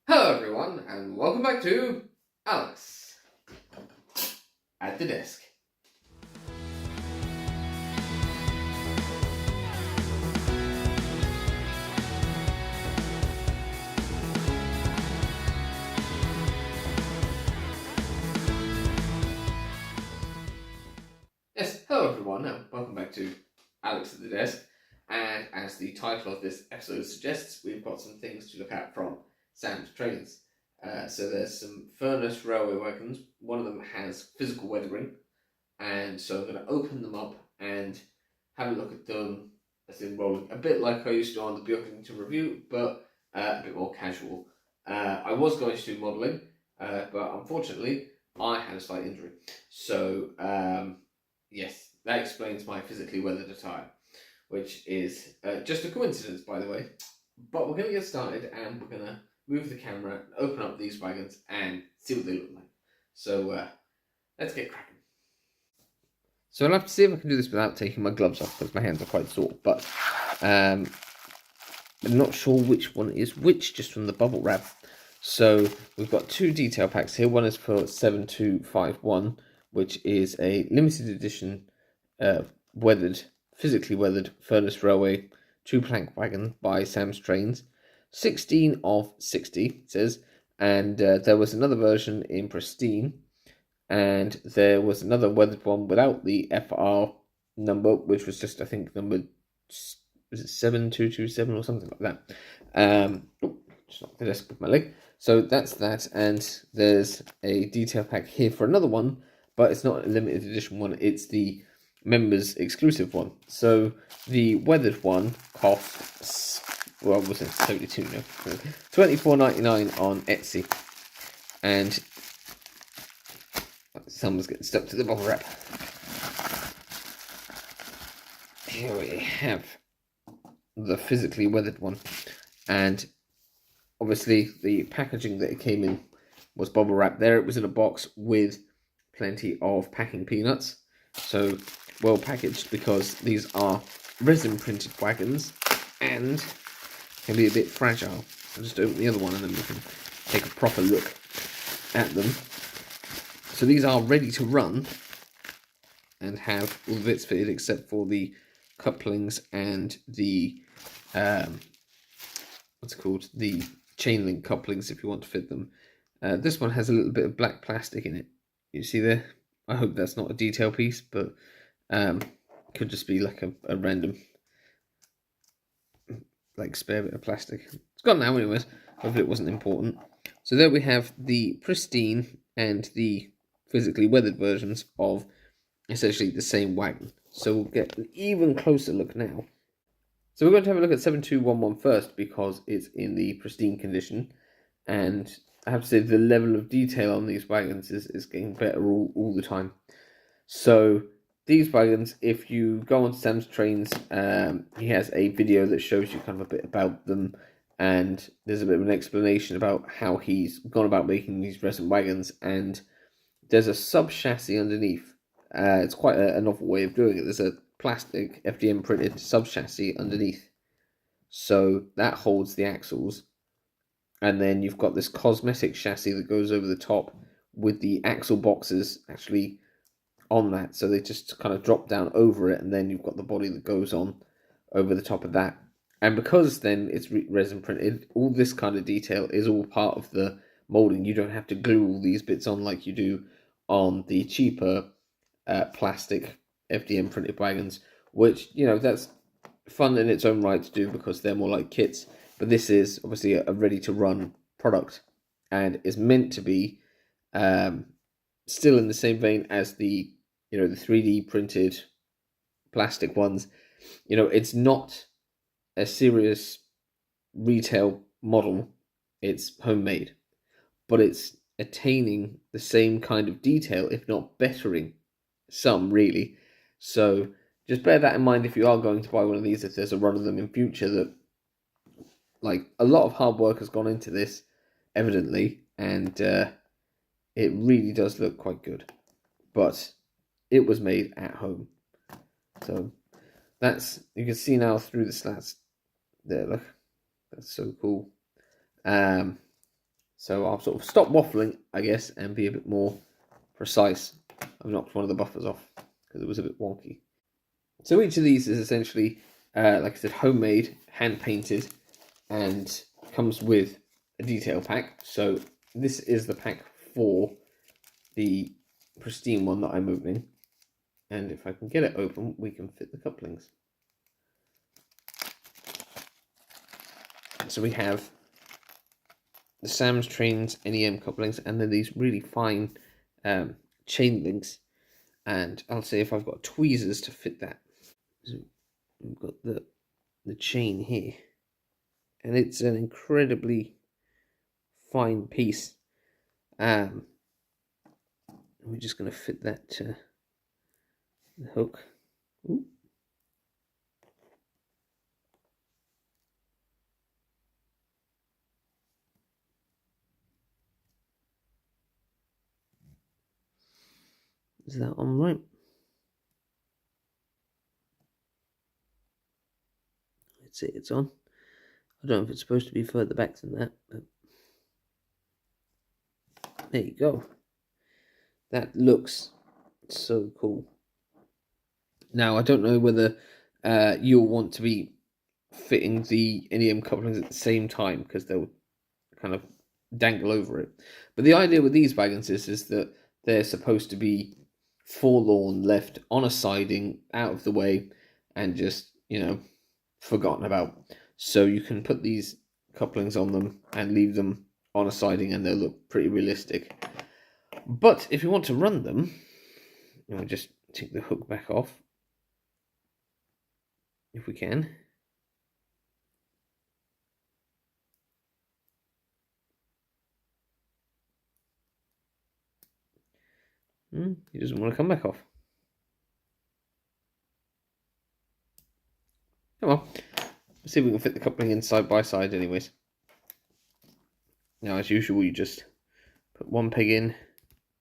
Hello everyone, and welcome back to Alex at the desk. Yes, hello everyone, and welcome back to Alex at the desk. And as the title of this episode suggests, we've got some things to look at from Sam's trains. So there's some Furness railway wagons. One of them has physical weathering, and so I'm going to open them up and have a look at them as in rolling, a bit like I used to on the Beaglington review, but a bit more casual. I was going to do modelling, but unfortunately I had a slight injury. So yes, that explains my physically weathered attire, which is just a coincidence, by the way. But we're going to get started, and we're going to move the camera, open up these wagons, and see what they look like. So let's get cracking. So I'll have to see if I can do this without taking my gloves off, because my hands are quite sore. But I'm not sure which one is which, just from the bubble wrap. So we've got two detail packs here. One is for 7251, which is a limited edition physically weathered Furness Railway 2-plank wagon by Sam's Trains. 16 of 60, it says. And there was another version in pristine. And there was another weathered one without the FR number, which was just, I think, number, was it 7227 or something like that. Just knocked the desk with my leg. So that's that, and there's a detail pack here for another one, but it's not a limited edition one, it's the members exclusive one. So the weathered one costs, well, was it 72 now? $24.99 on Etsy. And someone's getting stuck to the bubble wrap. Here we have the physically weathered one, and obviously the packaging that it came in was bubble wrap. There it was in a box with plenty of packing peanuts, so well packaged, because these are resin printed wagons and can be a bit fragile. I'll just open the other one and then we can take a proper look at them. So these are ready to run and have all the bits fitted except for the couplings and the the chain link couplings if you want to fit them. This one has a little bit of black plastic in it. You see there? I hope that's not a detail piece, but could just be like a random spare bit of plastic. It's gone now anyways. Hopefully it wasn't important. So there we have the pristine and the physically weathered versions of essentially the same wagon. So we'll get an even closer look now. So we're going to have a look at 7211 first, because it's in the pristine condition, and I have to say the level of detail on these wagons is getting better all the time. So these wagons, if you go on Sam's Trains, he has a video that shows you kind of a bit about them, and there's a bit of an explanation about how he's gone about making these resin wagons, and there's a sub-chassis underneath. It's quite a novel way of doing it. There's a plastic FDM printed sub-chassis underneath. So that holds the axles. And then you've got this cosmetic chassis that goes over the top with the axle boxes actually on that. So they just kind of drop down over it, and then you've got the body that goes on over the top of that. And because then it's resin printed, all this kind of detail is all part of the molding. You don't have to glue all these bits on like you do on the cheaper plastic FDM printed wagons, which, you know, that's fun in its own right to do because they're more like kits. But this is obviously a ready to run product, and is meant to be still in the same vein as the, you know, the 3D printed plastic ones. You know, it's not a serious retail model, it's homemade, but it's attaining the same kind of detail, if not bettering some, really. So just bear that in mind if you are going to buy one of these, if there's a run of them in future, that like a lot of hard work has gone into this, evidently, and it really does look quite good, but it was made at home. So that's, you can see now through the slats there, look, that's so cool. So I'll sort of stop waffling, I guess, and be a bit more precise. I've knocked one of the buffers off because it was a bit wonky. So each of these is essentially, like I said, homemade, hand-painted, and comes with a detail pack. So this is the pack for the pristine one that I'm opening. And if I can get it open, we can fit the couplings. So we have the Sam's Trains NEM couplings, and then these really fine chain links. And I'll say if I've got tweezers to fit that. So we've got the chain here, and it's an incredibly fine piece. We're just going to fit that to the hook. Ooh. Is that on right? Let's see, it's on. I don't know if it's supposed to be further back than that, but there you go. That looks so cool. Now, I don't know whether you'll want to be fitting the NEM couplings at the same time, because they'll kind of dangle over it. But the idea with these wagons is that they're supposed to be forlorn, left on a siding, out of the way, and just, forgotten about. So you can put these couplings on them and leave them on a siding, and they'll look pretty realistic. But if you want to run them, just take the hook back off, if we can. He doesn't want to come back off. Come on. Let's see if we can fit the coupling in side by side anyways. Now, as usual, you just put one peg in,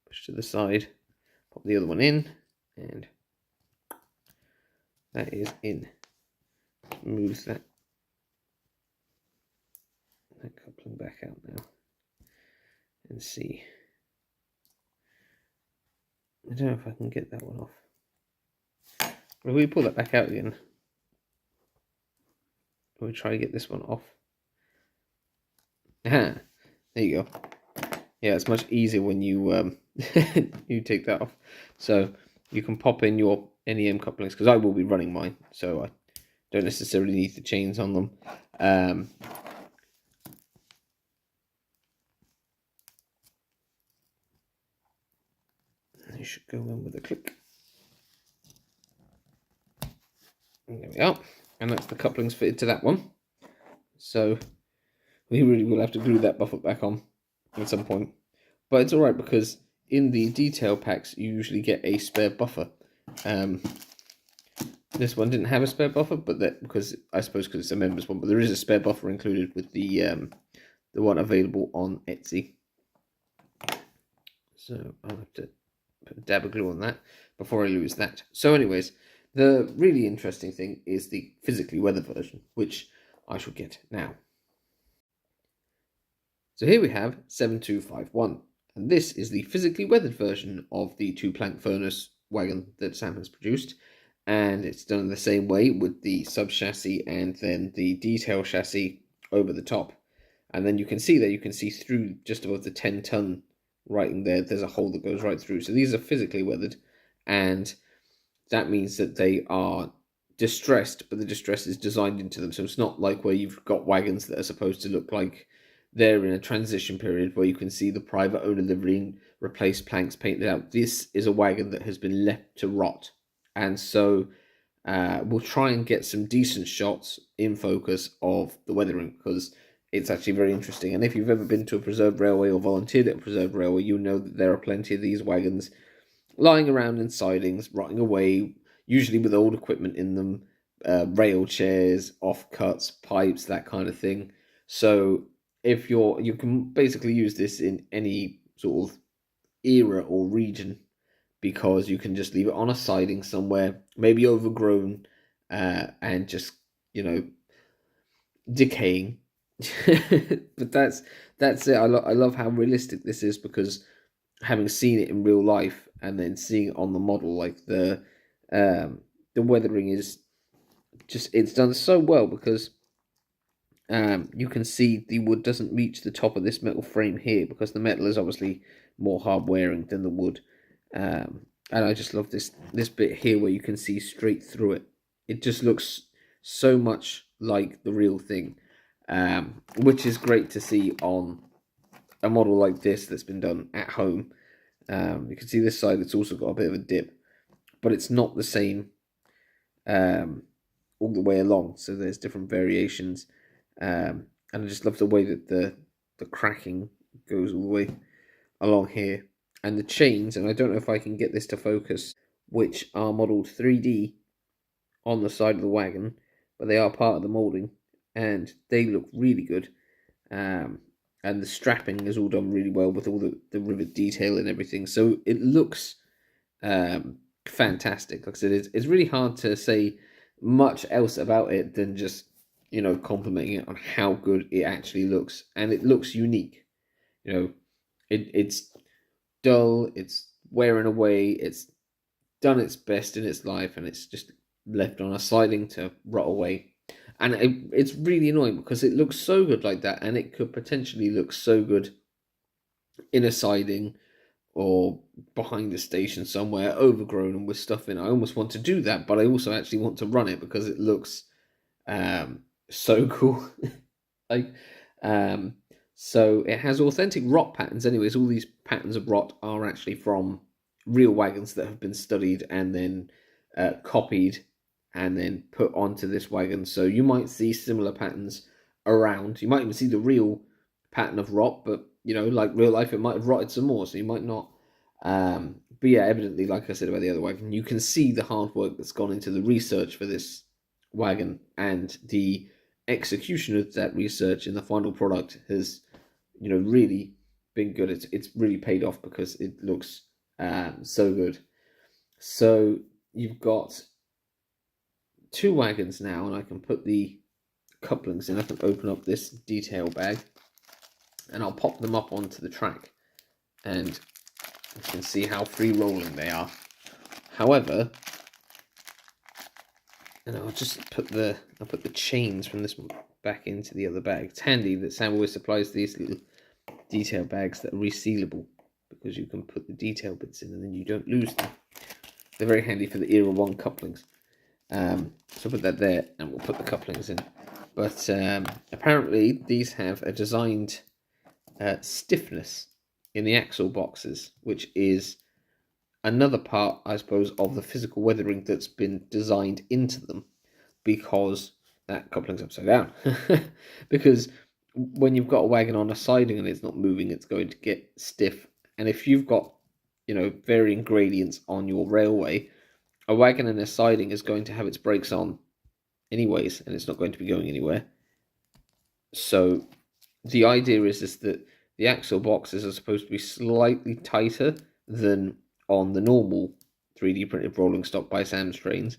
push to the side, pop the other one in, and that is in. Move that coupling back out now. And see. I don't know if I can get that one off. But if we pull that back out again, we'll try to get this one off. Aha, there you go. Yeah, it's much easier when you you take that off. So you can pop in your NEM couplings, because I will be running mine, so I don't necessarily need the chains on them. You should go in with a click. And there we are. And that's the couplings fitted to that one. So we really will have to glue that buffer back on at some point. But it's alright, because in the detail packs you usually get a spare buffer. This one didn't have a spare buffer, but that because it's a members one, but there is a spare buffer included with the one available on Etsy. So I'll have to put a dab of glue on that before I lose that. So anyways, the really interesting thing is the physically weathered version, which I shall get now. So here we have 7251, and this is the physically weathered version of the 2-plank Furness wagon that Sam has produced, and it's done the same way with the sub chassis and then the detail chassis over the top. And then you can see through just above the 10-ton writing there's a hole that goes right through. So these are physically weathered, and that means that they are distressed, but the distress is designed into them. So it's not like where you've got wagons that are supposed to look like they're in a transition period where you can see the private owner livery, replaced planks painted out. This is a wagon that has been left to rot. And so we'll try and get some decent shots in focus of the weathering, because it's actually very interesting. And if you've ever been to a preserved railway or volunteered at a preserved railway, you know that there are plenty of these wagons lying around in sidings, rotting away, usually with old equipment in them, rail chairs, offcuts, pipes, that kind of thing. So if you can basically use this in any sort of era or region, because you can just leave it on a siding somewhere, maybe overgrown, and just, decaying. But that's it. I love how realistic this is, because having seen it in real life and then seeing it on the model, like the weathering is just, it's done so well, because you can see the wood doesn't reach the top of this metal frame here, because the metal is obviously more hard wearing than the wood. And I just love this bit here where you can see straight through it. It just looks so much like the real thing, which is great to see on a model like this that's been done at home. You can see this side, it's also got a bit of a dip, but it's not the same all the way along. So there's different variations, and I just love the way that the cracking goes all the way along here, and the chains. And I don't know if I can get this to focus, which are modelled 3D on the side of the wagon, but they are part of the moulding, and they look really good. And the strapping is all done really well with all the rivet detail and everything. So it looks fantastic. Like I said, it's really hard to say much else about it than just, complimenting it on how good it actually looks. And it looks unique. It's dull, it's wearing away, it's done its best in its life, and it's just left on a sliding to rot away. And it's really annoying, because it looks so good like that, and it could potentially look so good in a siding or behind a station somewhere, overgrown and with stuff in. I almost want to do that, but I also actually want to run it because it looks so cool. like so it has authentic rot patterns. Anyways, all these patterns of rot are actually from real wagons that have been studied and then copied and then put onto this wagon. So you might see similar patterns around. You might even see the real pattern of rot, but like real life, it might have rotted some more, so you might not. But yeah, evidently, like I said about the other wagon, you can see the hard work that's gone into the research for this wagon, and the execution of that research in the final product has, really been good. It's really paid off, because it looks so good. So you've got two wagons now, and I can put the couplings in. I can open up this detail bag, and I'll pop them up onto the track, and you can see how free rolling they are. However, and I'll just put the chains from this one back into the other bag. It's handy that Sam always supplies these little detail bags that are resealable, because you can put the detail bits in and then you don't lose them. They're very handy for the Era 1 couplings. So I'll put that there, and we'll put the couplings in. But apparently these have a designed stiffness in the axle boxes, which is another part, I suppose, of the physical weathering that's been designed into them, because that coupling's upside down. Because when you've got a wagon on a siding and it's not moving, it's going to get stiff. And if you've got, varying gradients on your railway, a wagon and a siding is going to have its brakes on anyways, and it's not going to be going anywhere. So the idea is that the axle boxes are supposed to be slightly tighter than on the normal 3D printed rolling stock by Sam's Trains,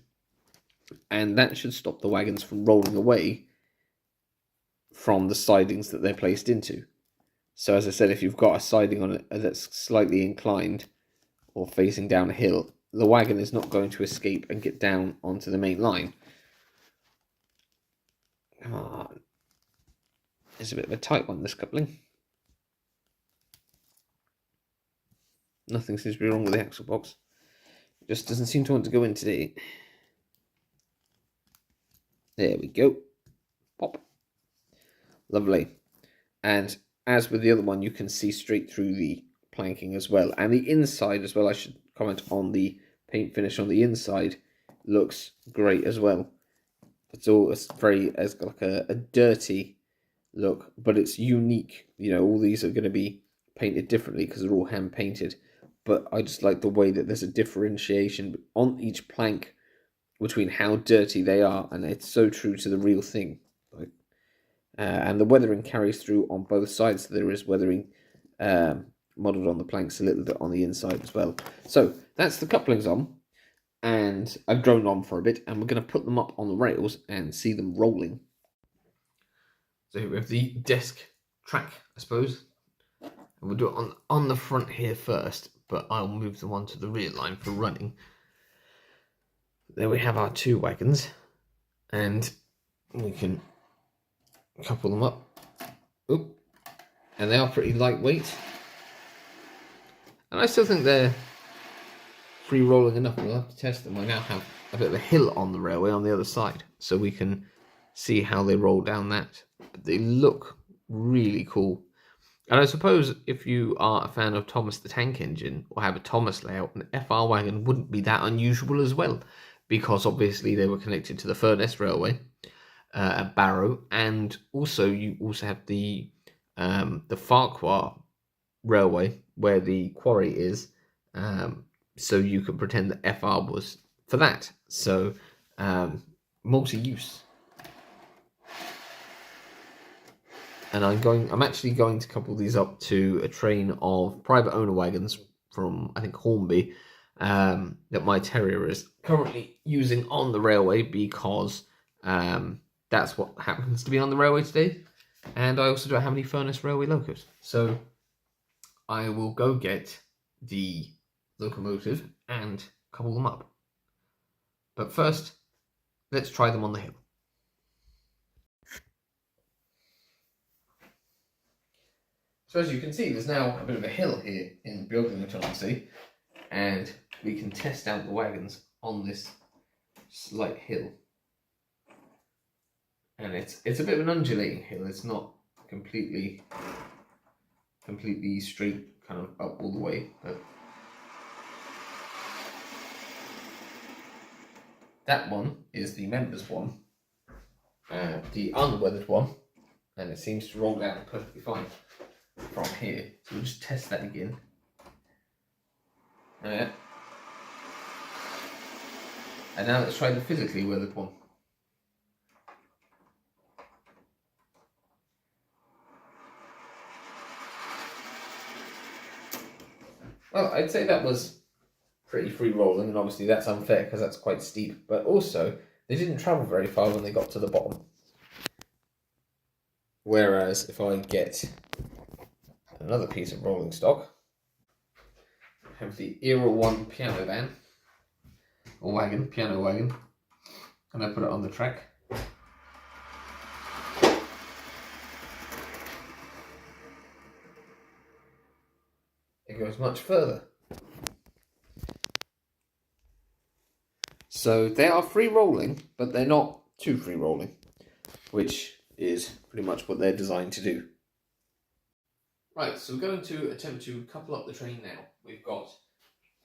and that should stop the wagons from rolling away from the sidings that they're placed into. So as I said, if you've got a siding on it that's slightly inclined or facing down a hill, the wagon is not going to escape and get down onto the main line. Come on. It's a bit of a tight one, this coupling. Nothing seems to be wrong with the axle box. It just doesn't seem to want to go in today. There we go. Pop. Lovely. And as with the other one, you can see straight through the planking as well. And the inside as well, I should comment on the paint finish on the inside, looks great as well. It's got like a dirty look, but it's unique. All these are going to be painted differently because they're all hand painted. But I just like the way that there's a differentiation on each plank between how dirty they are, and it's so true to the real thing. And the weathering carries through on both sides. So there is weathering modelled on the planks a little bit on the inside as well. So that's the couplings on, and I've droned on for a bit, and we're going to put them up on the rails and see them rolling. So here we have the desk track, I suppose. And we'll do it on the front here first, but I'll move the one to the rear line for running. There we have our 2 wagons, and we can couple them up. Oop. And they are pretty lightweight. And I still think they're free rolling enough. We'll have to test them. I now have a bit of a hill on the railway on the other side, so we can see how they roll down that. They look really cool. And I suppose if you are a fan of Thomas the Tank Engine or have a Thomas layout, an FR wagon wouldn't be that unusual as well, because obviously they were connected to the Furness railway at Barrow, and also you also have the Farquhar railway where the quarry is, so you could pretend that FR was for that. So multi-use. And I'm actually going to couple these up to a train of private owner wagons from, I think, Hornby, that my terrier is currently using on the railway, because that's what happens to be on the railway today. And I also don't have any Furness railway locos. So I will go get the locomotive and couple them up. But first, let's try them on the hill. So as you can see, there's now a bit of a hill here in Beaglington-On-Sea, and we can test out the wagons on this slight hill. And it's a bit of an undulating hill. It's not completely straight, kind of up all the way, but that one is the members one, the unweathered one, and it seems to roll down perfectly fine from here. So we'll just test that again. And now let's try the physically weathered one. Well, I'd say that was pretty free rolling, and obviously that's unfair because that's quite steep, but also they didn't travel very far when they got to the bottom. Whereas if I get another piece of rolling stock, I have the Era 1 piano van, or wagon, piano wagon, and I put it on the track. It goes much further. So they are free rolling, but they're not too free rolling, which is pretty much what they're designed to do. Right, so we're going to attempt to couple up the train now. We've got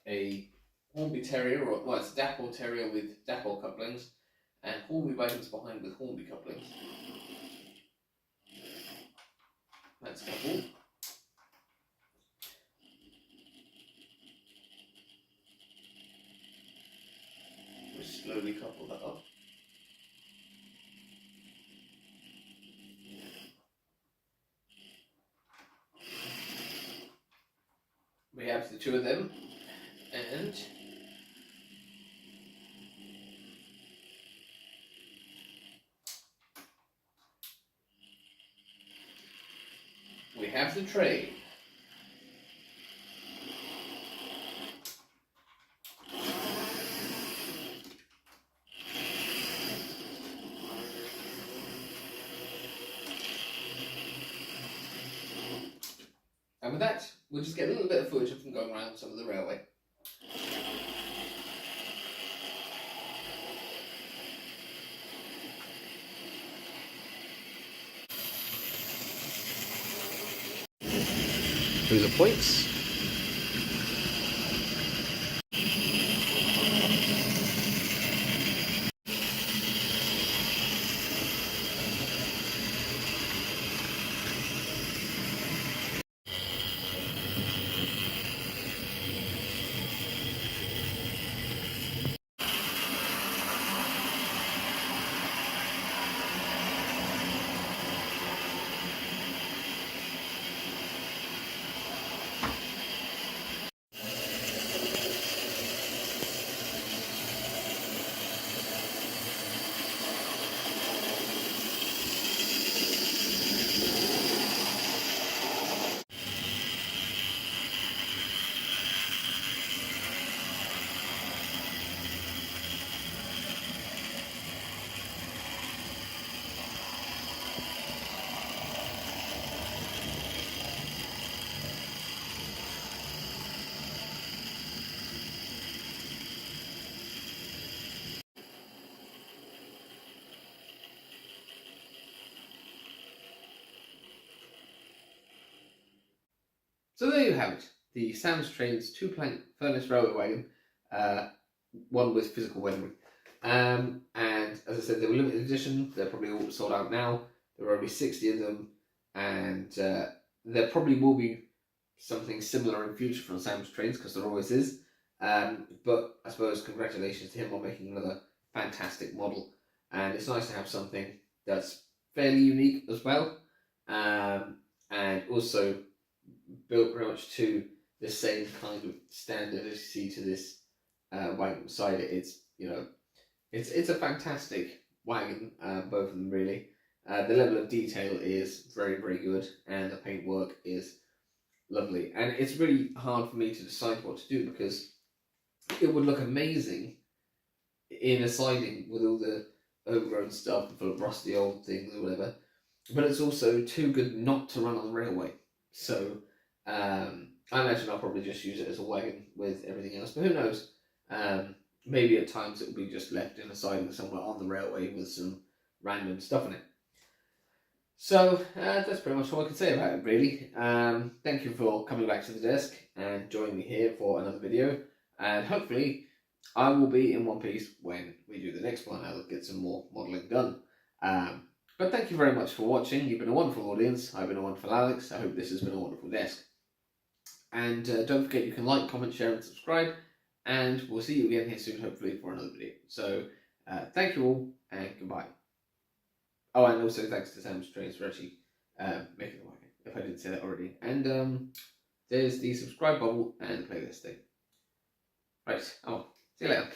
a Hornby Terrier, or well, it's a Dapple Terrier with Dapple couplings, and Hornby wagons behind with Hornby couplings. That's coupled. We'll slowly couple that up. We have the 2 of them, and we have the train. And with that, we'll just get a little bit of footage of them going around some of the railway. Through the points. So there you have it, the Sam's Trains 2-plank Furness railway wagon, one with physical weathering. And as I said, they were limited edition. They're probably all sold out now. There are only 60 of them, and there probably will be something similar in future from Sam's Trains, because there always is. But I suppose congratulations to him on making another fantastic model, and it's nice to have something that's fairly unique as well, and also built pretty much to the same kind of standard as you see to this wagon beside it. It's, you know, it's a fantastic wagon, both of them really. The level of detail is very, very good, and the paintwork is lovely. And it's really hard for me to decide what to do, because it would look amazing in a siding with all the overgrown stuff and full of rusty old things or whatever, but it's also too good not to run on the railway. So I imagine I'll probably just use it as a wagon with everything else, but who knows? Maybe at times it will be just left in a siding somewhere on the railway with some random stuff in it. So that's pretty much all I can say about it, really. Thank you for coming back to the desk and joining me here for another video, and hopefully I will be in one piece when we do the next one. I'll get some more modelling done. But thank you very much for watching. You've been a wonderful audience. I've been a wonderful Alex. I hope this has been a wonderful desk. And don't forget, you can like, comment, share and subscribe. And we'll see you again here soon, hopefully, for another video. So thank you all, and goodbye. Oh, and also thanks to Sam's Trains for actually making the wagon, if I didn't say that already. And there's the subscribe bubble and the playlist thing. Right, see you later.